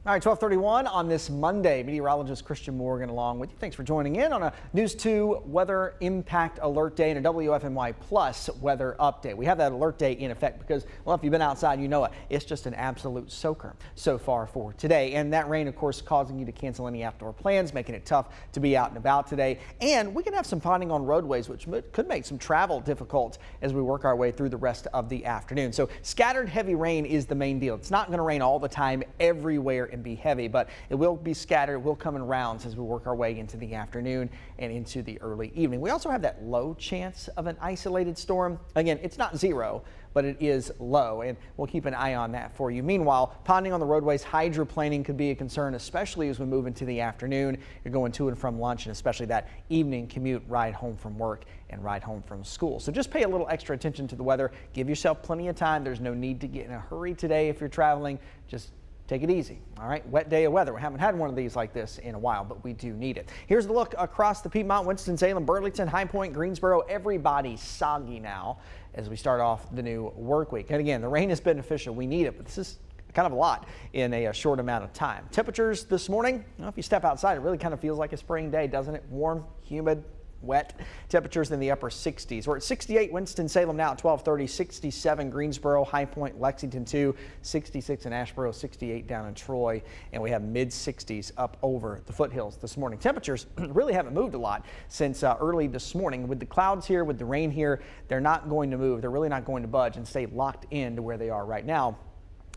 All right, 12:31 on this Monday. Meteorologist Christian Morgan along with you. Thanks for joining in on a News 2 Weather Impact Alert Day and a WFMY Plus weather update. We have that alert day in effect because, well, if you've been outside, you know it. It's just an absolute soaker so far for today. And that rain, of course, causing you to cancel any outdoor plans, making it tough to be out and about today. And we can have some ponding on roadways, which could make some travel difficult as we work our way through the rest of the afternoon. So scattered heavy rain is the main deal. It's not going to rain all the time everywhere and be heavy, but it will be scattered. It will come in rounds as we work our way into the afternoon and into the early evening. We also have that low chance of an isolated storm. Again, it's not zero, but it is low, and we'll keep an eye on that for you. Meanwhile, ponding on the roadways, hydroplaning could be a concern, especially as we move into the afternoon. You're going to and from lunch, and especially that evening commute, ride home from work and ride home from school. So just pay a little extra attention to the weather. Give yourself plenty of time. There's no need to get in a hurry today if you're traveling. Just take it easy. All right, wet day of weather. We haven't had one of these like this in a while, but we do need it. Here's the look across the Piedmont, Winston-Salem, Burlington, High Point, Greensboro. Everybody's soggy now as we start off the new work week. And again, the rain is beneficial. We need it, but this is kind of a lot in a short amount of time. Temperatures this morning, if you step outside, it really kind of feels like a spring day, doesn't it? Warm, humid, wet. Temperatures in the upper 60s. We're at 68 Winston-Salem now at 12:30, 67 Greensboro, High Point, Lexington 2, 66 in Asheboro, 68 down in Troy, and we have mid 60s up over the foothills this morning. Temperatures really haven't moved a lot since early this morning. With the clouds here, with the rain here, they're not going to move. They're really not going to budge and stay locked in to where they are right now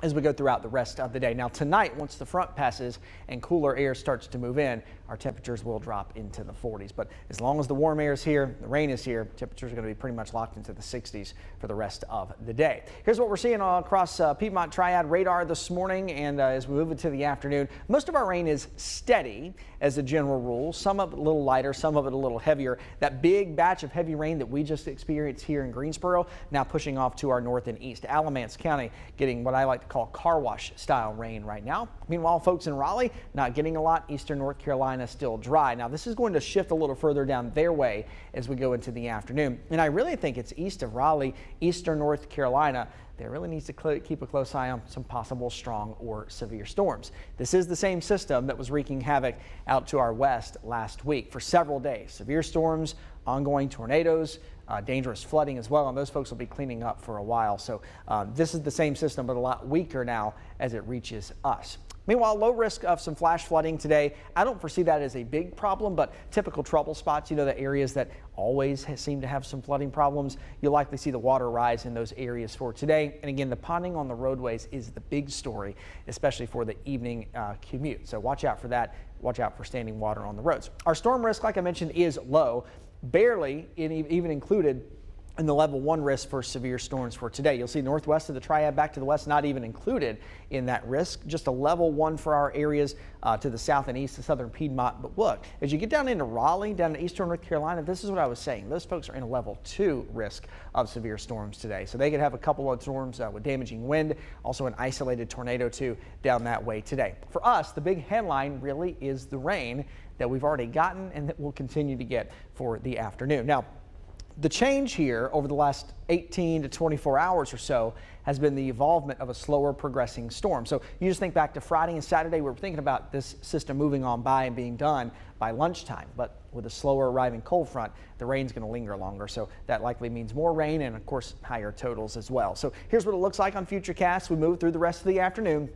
as we go throughout the rest of the day. Now tonight, once the front passes and cooler air starts to move in, our temperatures will drop into the 40s. But as long as the warm air is here, the rain is here, temperatures are going to be pretty much locked into the 60s for the rest of the day. Here's what we're seeing all across Piedmont Triad radar this morning, and as we move into the afternoon, most of our rain is steady as a general rule. Some of it a little lighter, some of it a little heavier. That big batch of heavy rain that we just experienced here in Greensboro now pushing off to our north and east. Alamance County getting what I like to call car wash style rain right now. Meanwhile, folks in Raleigh not getting a lot. Eastern North Carolina still dry. Now this is going to shift a little further down their way as we go into the afternoon. And I really think it's east of Raleigh, eastern North Carolina, there really needs to keep a close eye on some possible strong or severe storms. This is the same system that was wreaking havoc out to our west last week for several days. Severe storms, ongoing tornadoes, dangerous flooding as well, and those folks will be cleaning up for a while. So this is the same system, but a lot weaker now as it reaches us. Meanwhile, low risk of some flash flooding today. I don't foresee that as a big problem, but typical trouble spots, you know, the areas that always seem to have some flooding problems, you'll likely see the water rise in those areas for today. And again, the ponding on the roadways is the big story, especially for the evening commute. So watch out for that. Watch out for standing water on the roads. Our storm risk, like I mentioned, is low, barely even included in the level 1 risk for severe storms for today. You'll see northwest of the Triad back to the west not even included in that risk. Just a level 1 for our areas to the south and east of southern Piedmont. But look, as you get down into Raleigh, down to eastern North Carolina, this is what I was saying. Those folks are in a level 2 risk of severe storms today. So they could have a couple of storms with damaging wind, also an isolated tornado too down that way today. For us, the big headline really is the rain that we've already gotten and that we'll continue to get for the afternoon. Now, the change here over the last 18 to 24 hours or so has been the evolvement of a slower progressing storm. So you just think back to Friday and Saturday, we were thinking about this system moving on by and being done by lunchtime. But with a slower arriving cold front, the rain's going to linger longer. So that likely means more rain and, of course, higher totals as well. So here's what it looks like on Futurecast. We move through the rest of the afternoon.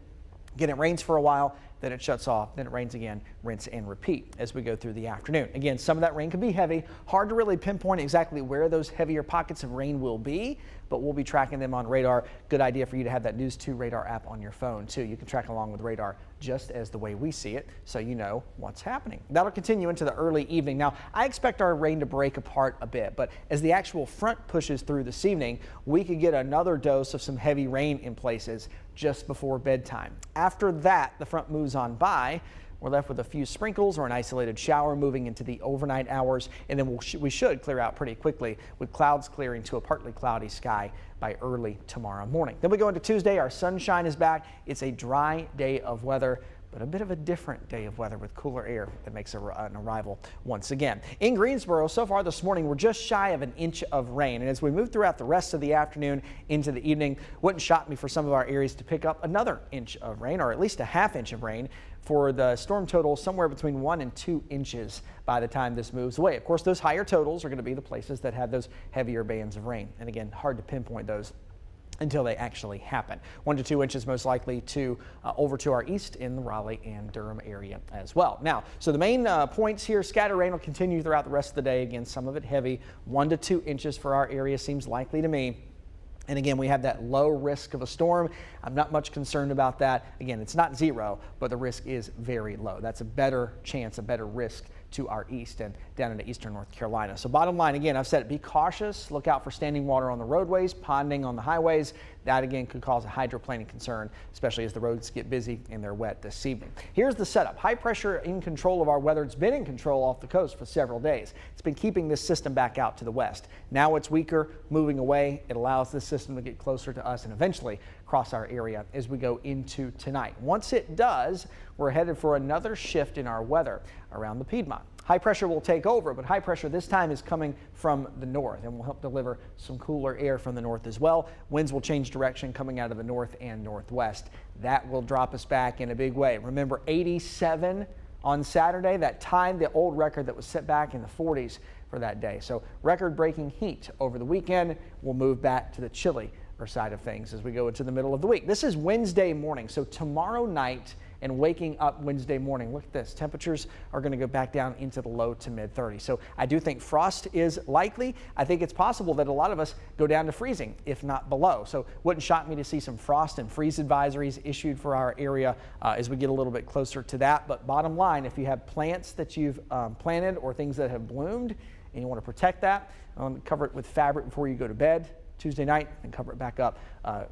Again, it rains for a while, then it shuts off, then it rains again, rinse and repeat as we go through the afternoon. Again, some of that rain can be heavy. Hard to really pinpoint exactly where those heavier pockets of rain will be, but we'll be tracking them on radar. Good idea for you to have that News 2 radar app on your phone too. You can track along with radar just as the way we see it, so you know what's happening. That'll continue into the early evening. Now, I expect our rain to break apart a bit, but as the actual front pushes through this evening, we could get another dose of some heavy rain in places just before bedtime. After that, the front moves on by. We're left with a few sprinkles or an isolated shower moving into the overnight hours, and then we should clear out pretty quickly with clouds clearing to a partly cloudy sky by early tomorrow morning. Then we go into Tuesday. Our sunshine is back. It's a dry day of weather, but a bit of a different day of weather with cooler air that makes an arrival once again. In Greensboro, so far this morning, we're just shy of an inch of rain. And as we move throughout the rest of the afternoon into the evening, wouldn't shock me for some of our areas to pick up another inch of rain, or at least a half inch of rain, for the storm total somewhere between 1 and 2 inches by the time this moves away. Of course, those higher totals are going to be the places that have those heavier bands of rain. And again, hard to pinpoint those until they actually happen. 1 to 2 inches most likely to over to our east in the Raleigh and Durham area as well. Now, so the main points here, scattered rain will continue throughout the rest of the day. Again, some of it heavy. 1 to 2 inches for our area seems likely to me. And again, we have that low risk of a storm. I'm not much concerned about that. Again, it's not zero, but the risk is very low. That's a better chance, a better risk to our east and down into eastern North Carolina. So bottom line, again, I've said it, be cautious. Look out for standing water on the roadways, ponding on the highways. That again could cause a hydroplaning concern, especially as the roads get busy and they're wet this evening. Here's the setup. High pressure in control of our weather. It's been in control off the coast for several days. It's been keeping this system back out to the west. Now it's weaker, moving away. It allows this system to get closer to us and eventually cross our area as we go into tonight. Once it does, we're headed for another shift in our weather around the Piedmont. High pressure will take over, but high pressure this time is coming from the north and will help deliver some cooler air from the north as well. Winds will change direction coming out of the north and northwest. That will drop us back in a big way. Remember 87 on Saturday, that tied the old record that was set back in the 40s for that day. So record-breaking heat over the weekend will move back to the chilly side of things as we go into the middle of the week. This is Wednesday morning, so tomorrow night and waking up Wednesday morning, look at this. Temperatures are going to go back down into the low to mid 30s. So I do think frost is likely. I think it's possible that a lot of us go down to freezing, if not below. So wouldn't shock me to see some frost and freeze advisories issued for our area as we get a little bit closer to that. But bottom line, if you have plants that you've planted or things that have bloomed and you want to protect that, cover it with fabric before you go to bed Tuesday night and cover it back up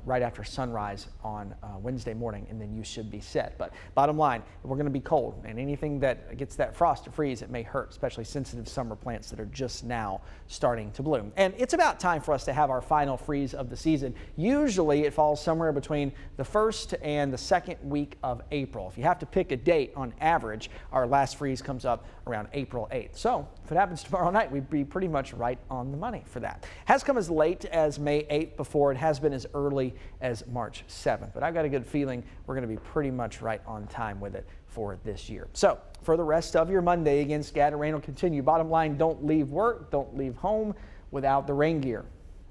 right after sunrise on Wednesday morning, and then you should be set. But bottom line, we're going to be cold, and anything that gets that frost to freeze, it may hurt, especially sensitive summer plants that are just now starting to bloom. And it's about time for us to have our final freeze of the season. Usually it falls somewhere between the 1st and the 2nd week of April. If you have to pick a date, on average, our last freeze comes up around April 8th. So if it happens tomorrow night, we'd be pretty much right on the money for that. Has come as late as May 8th before. It has been as early as March 7th, but I've got a good feeling we're going to be pretty much right on time with it for this year. So for the rest of your Monday, again, scattered rain will continue. Bottom line, don't leave work, don't leave home without the rain gear.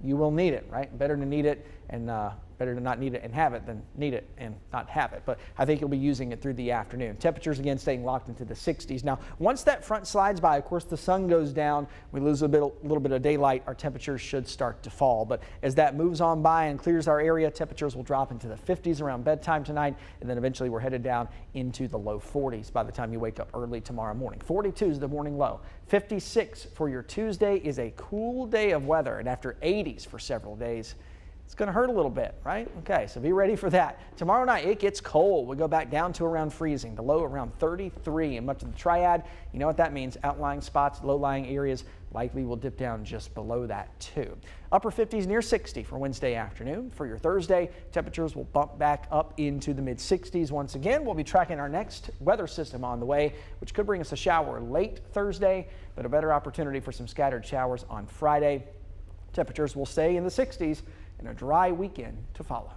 You will need it, right? Better to need it and better to not need it and have it than need it and not have it. But I think you'll be using it through the afternoon. Temperatures again staying locked into the 60s. Now, once that front slides by, of course, the sun goes down. We lose a little bit of daylight. Our temperatures should start to fall. But as that moves on by and clears our area, temperatures will drop into the 50s around bedtime tonight. And then eventually we're headed down into the low 40s by the time you wake up early tomorrow morning. 42 is the morning low. 56 for your Tuesday is a cool day of weather. And after 80s for several days, it's going to hurt a little bit, right? Okay, so be ready for that. Tomorrow night, it gets cold. We go back down to around freezing. The low around 33 in much of the Triad. You know what that means. Outlying spots, low-lying areas likely will dip down just below that too. Upper 50s near 60 for Wednesday afternoon. For your Thursday, temperatures will bump back up into the mid-60s once again. We'll be tracking our next weather system on the way, which could bring us a shower late Thursday, but a better opportunity for some scattered showers on Friday. Temperatures will stay in the 60s and a dry weekend to follow.